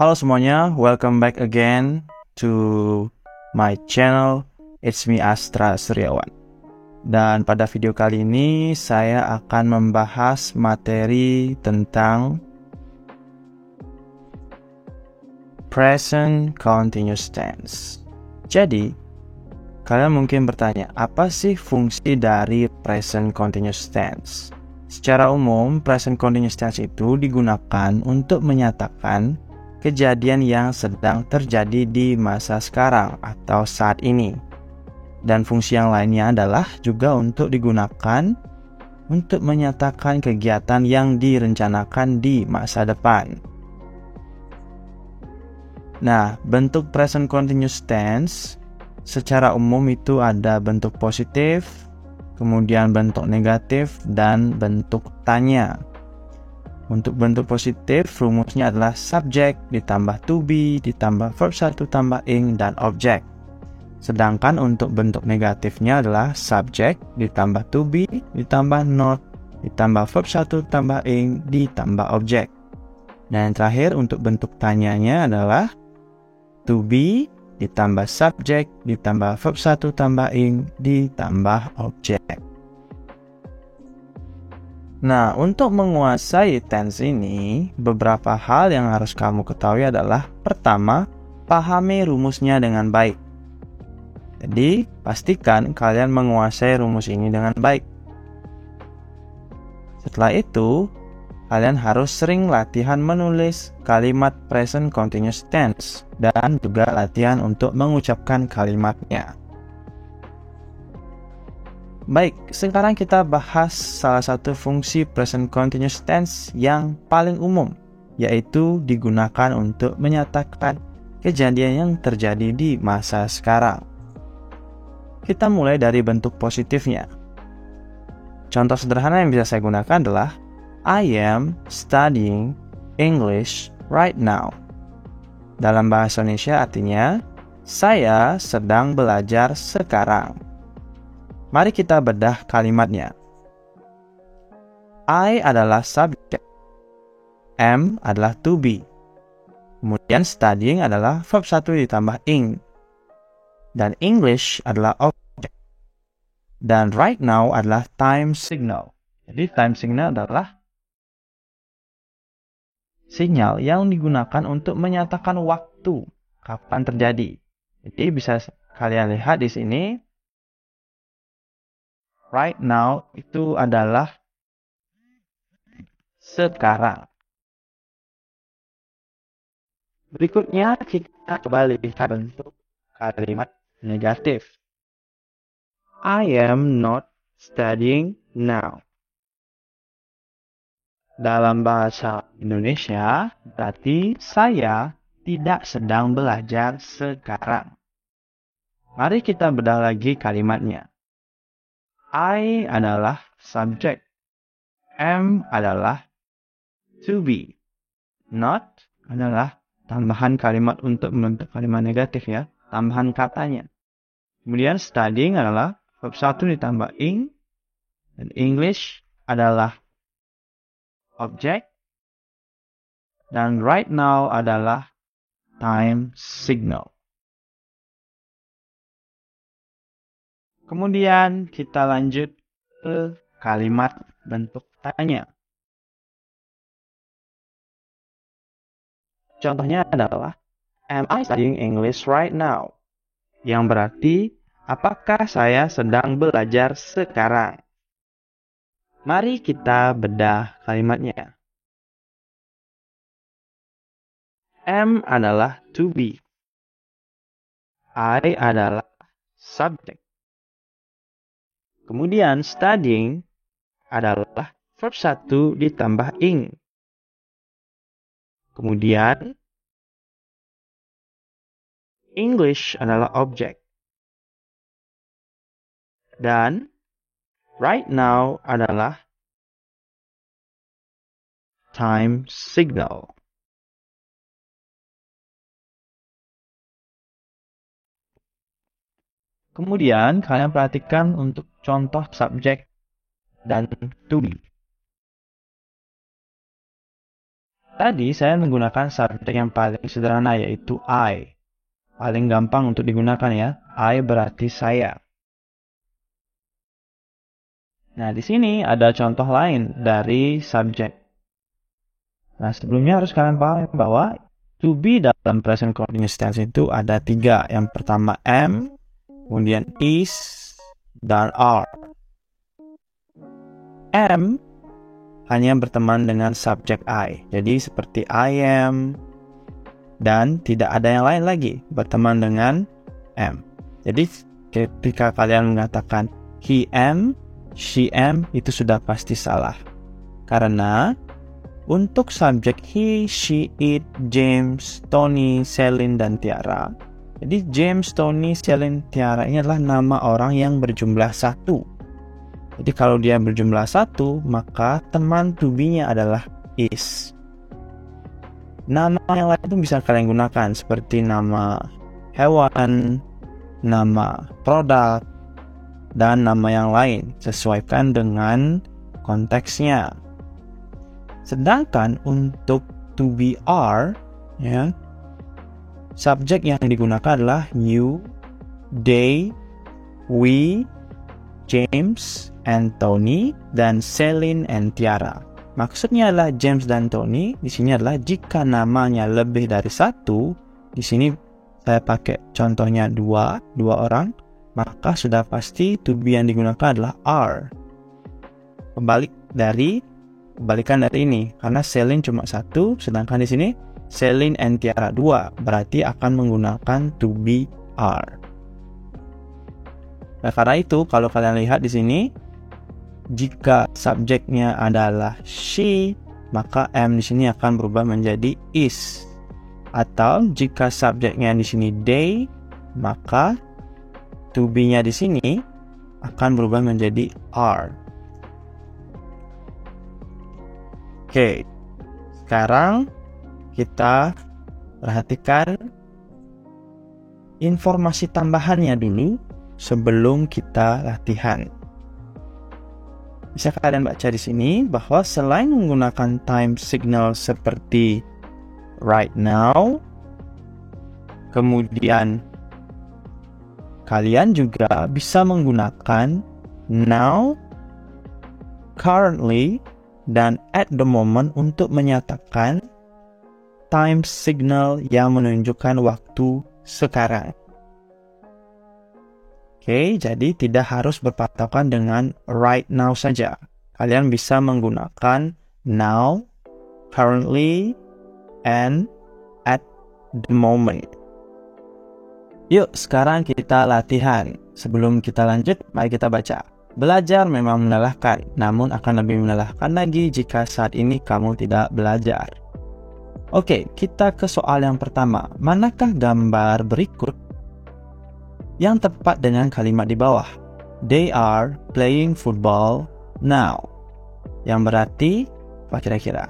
Halo semuanya, welcome back again to my channel. It's me Astra Suryawan. Dan pada video kali ini saya akan membahas materi tentang present continuous tense. Jadi, kalian mungkin bertanya, apa sih fungsi dari present continuous tense? Secara umum, present continuous tense itu digunakan untuk menyatakan kejadian yang sedang terjadi di masa sekarang atau saat ini. Dan fungsi yang lainnya adalah juga untuk digunakan untuk menyatakan kegiatan yang direncanakan di masa depan. Nah, bentuk present continuous tense secara umum itu ada bentuk positif, kemudian bentuk negatif, dan bentuk tanya. Untuk bentuk positif, rumusnya adalah subject ditambah to be ditambah verb 1 tambah ing dan object. Sedangkan untuk bentuk negatifnya adalah subject ditambah to be ditambah not ditambah verb 1 tambah ing ditambah object. Dan yang terakhir untuk bentuk tanyanya adalah to be ditambah subject ditambah verb 1 tambah ing ditambah object. Nah, untuk menguasai tense ini, beberapa hal yang harus kamu ketahui adalah pertama, pahami rumusnya dengan baik. Jadi, pastikan kalian menguasai rumus ini dengan baik. Setelah itu, kalian harus sering latihan menulis kalimat present continuous tense dan juga latihan untuk mengucapkan kalimatnya. Baik, sekarang kita bahas salah satu fungsi present continuous tense yang paling umum, yaitu digunakan untuk menyatakan kejadian yang terjadi di masa sekarang. Kita mulai dari bentuk positifnya. Contoh sederhana yang bisa saya gunakan adalah I am studying English right now. Dalam bahasa Indonesia artinya, saya sedang belajar sekarang. Mari kita bedah kalimatnya. I adalah subject. Am adalah to be. Kemudian studying adalah verb 1 ditambah ing. Dan English adalah object. Dan right now adalah time signal. Jadi time signal adalah sinyal yang digunakan untuk menyatakan waktu kapan terjadi. Jadi bisa kalian lihat di sini. Right now itu adalah sekarang. Berikutnya kita coba lihat bentuk kalimat negatif. I am not studying now. Dalam bahasa Indonesia berarti saya tidak sedang belajar sekarang. Mari kita bedah lagi kalimatnya. I adalah subject. Am adalah to be. Not adalah tambahan kalimat untuk membentuk kalimat negatif ya. Tambahan katanya. Kemudian studying adalah verb 1 ditambah ing. Dan English adalah object. Dan right now adalah time signal. Kemudian kita lanjut ke kalimat bentuk tanya. Contohnya adalah, am I studying English right now? Yang berarti, apakah saya sedang belajar sekarang? Mari kita bedah kalimatnya. Am adalah to be. I adalah subject. Kemudian studying adalah verb 1 ditambah ing. Kemudian English adalah object. Dan right now adalah time signal. Kemudian kalian perhatikan untuk contoh subjek dan to be. Tadi saya menggunakan subjek yang paling sederhana yaitu I. Paling gampang untuk digunakan ya. I berarti saya. Nah, di sini ada contoh lain dari subjek. Nah, sebelumnya harus kalian paham bahwa to be dalam present continuous tense itu ada 3. Yang pertama am, kemudian is, dan are. Am hanya berteman dengan subjek I. Jadi seperti I am, dan tidak ada yang lain lagi berteman dengan am. Jadi ketika kalian mengatakan he am, she am, itu sudah pasti salah. Karena untuk subjek he, she, it, James, Tony, Celine, dan Tiara. Jadi James, Tony, Celine, Tiara ini adalah nama orang yang berjumlah 1. Jadi kalau dia berjumlah 1, maka teman to be-nya adalah is. Nama yang lain itu bisa kalian gunakan seperti nama hewan, nama produk, dan nama yang lain. Sesuaikan dengan konteksnya. Sedangkan untuk to be are, ya, subjek yang digunakan adalah you, they, we, James and Tony, dan Celine and Tiara. Maksudnya adalah James dan Tony di sini adalah jika namanya lebih dari 1, di sini saya pakai contohnya dua orang, maka sudah pasti to be yang digunakan adalah are. Kebalikan dari ini, karena Celine cuma 1, sedangkan di sini Celine and Tiara 2, berarti akan menggunakan to be are. Nah, karena itu kalau kalian lihat di sini, jika subjeknya adalah she, maka am di sini akan berubah menjadi is. Atau jika subjeknya di sini they, maka to be-nya di sini akan berubah menjadi are. Oke, sekarang kita perhatikan informasi tambahannya dulu sebelum kita latihan. Bisa kalian baca di sini bahwa selain menggunakan time signal seperti right now, kemudian kalian juga bisa menggunakan now, currently, dan at the moment untuk menyatakan time signal yang menunjukkan waktu sekarang. Oke, jadi tidak harus berpatokan dengan right now saja. Kalian bisa menggunakan now, currently, and at the moment. Yuk, sekarang kita latihan. Sebelum kita lanjut, mari kita baca. Belajar memang melelahkan, namun akan lebih melelahkan lagi jika saat ini kamu tidak belajar. Oke, kita ke soal yang pertama. Manakah gambar berikut yang tepat dengan kalimat di bawah? They are playing football now. Yang berarti apa kira-kira?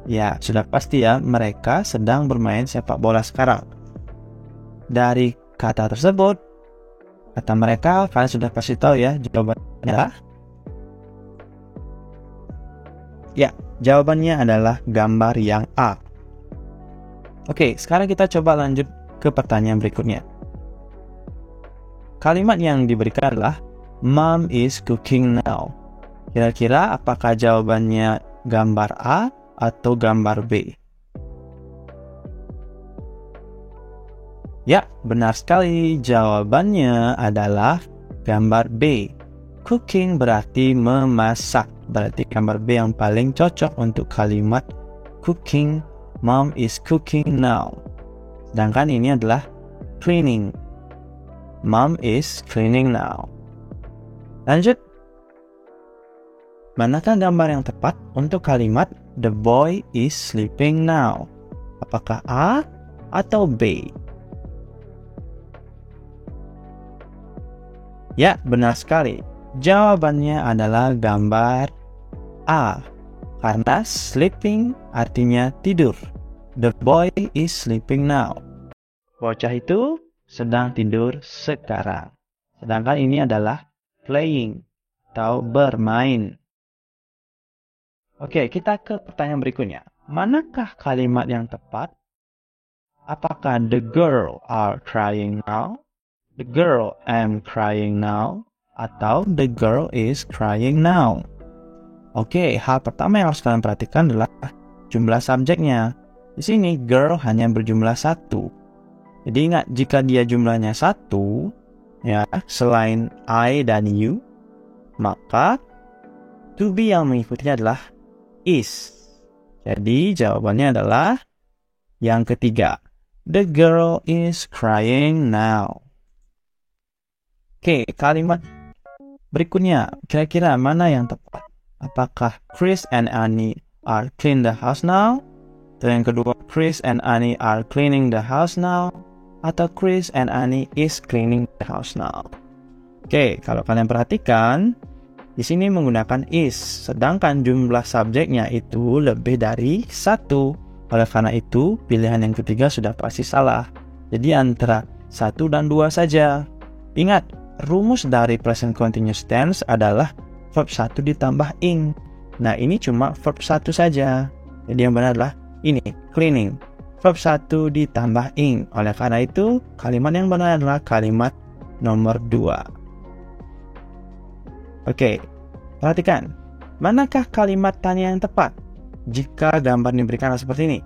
Ya, sudah pasti ya, mereka sedang bermain sepak bola sekarang. Dari kata tersebut, kata mereka, kalian sudah pasti tahu ya jawabannya adalah? Ya, jawabannya adalah gambar yang A. Oke, sekarang kita coba lanjut ke pertanyaan berikutnya. Kalimat yang diberikan adalah Mom is cooking now. Kira-kira apakah jawabannya gambar A atau gambar B? Ya, benar sekali. Jawabannya adalah gambar B. Cooking berarti memasak. Berarti gambar B yang paling cocok untuk kalimat cooking. Mom is cooking now. Sedangkan ini adalah cleaning. Mom is cleaning now. Lanjut. Manakah gambar yang tepat untuk kalimat the boy is sleeping now? Apakah A atau B? Ya, benar sekali. Jawabannya adalah gambar A. Karena sleeping artinya tidur. The boy is sleeping now. Bocah itu sedang tidur sekarang. Sedangkan ini adalah playing atau bermain. Oke, kita ke pertanyaan berikutnya. Manakah kalimat yang tepat? Apakah the girl are crying now? The girl am crying now? Atau the girl is crying now? Oke, hal pertama yang harus kalian perhatikan adalah jumlah subjeknya. Di sini girl hanya berjumlah 1. Jadi ingat, jika dia jumlahnya 1, ya, selain I dan you, maka to be yang mengikutinya adalah is. Jadi jawabannya adalah yang ketiga. The girl is crying now. Oke, kalimat berikutnya, kira-kira mana yang tepat? Apakah Chris and Annie are clean the house now? Atau yang kedua, Chris and Annie are cleaning the house now? Atau Chris and Annie is cleaning the house now? Oke, kalau kalian perhatikan, di sini menggunakan is, sedangkan jumlah subjeknya itu lebih dari 1. Oleh karena itu, pilihan yang ketiga sudah pasti salah. Jadi antara 1 dan 2 saja. Ingat, rumus dari present continuous tense adalah verb 1 ditambah ing. Nah, ini cuma verb 1 saja. Jadi yang benar adalah ini, cleaning. Verb 1 ditambah ing. Oleh karena itu, kalimat yang benar adalah kalimat nomor 2. Oke, perhatikan. Manakah kalimat tanya yang tepat? Jika gambar diberikan seperti ini.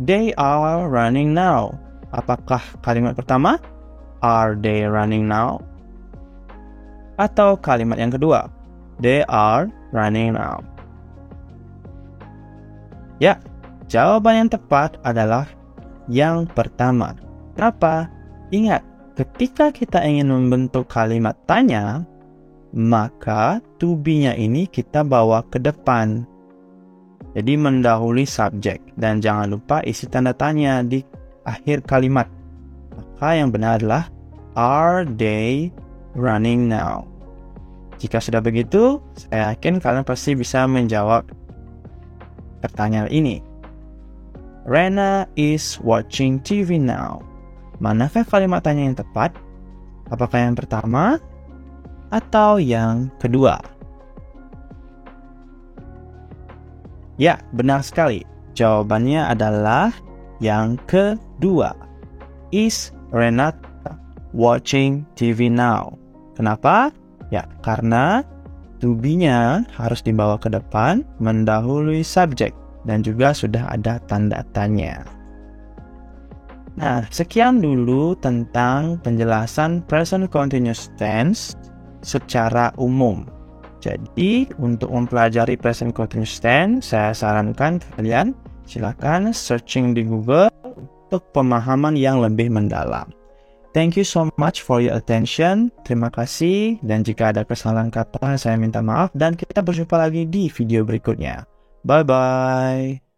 They are running now. Apakah kalimat pertama? Are they running now? Atau kalimat yang kedua? They are running now. Ya, jawaban yang tepat adalah yang pertama. Kenapa? Ingat, ketika kita ingin membentuk kalimat tanya, maka to be-nya ini kita bawa ke depan. Jadi mendahului subjek. Dan jangan lupa isi tanda tanya di akhir kalimat. Maka yang benar adalah are they running now? Jika sudah begitu, saya yakin kalian pasti bisa menjawab pertanyaan ini. Rena is watching TV now. Manakah kalimat tanya yang tepat? Apakah yang pertama atau yang kedua? Ya, benar sekali. Jawabannya adalah yang kedua. Is Renata watching TV now? Kenapa? Ya, karena to be-nya harus dibawa ke depan, mendahului subjek, dan juga sudah ada tanda tanya. Nah, sekian dulu tentang penjelasan present continuous tense secara umum. Jadi, untuk mempelajari present continuous tense, saya sarankan kalian silakan searching di Google untuk pemahaman yang lebih mendalam. Thank you so much for your attention. Terima kasih, dan jika ada kesalahan kata, saya minta maaf, dan kita berjumpa lagi di video berikutnya. Bye-bye.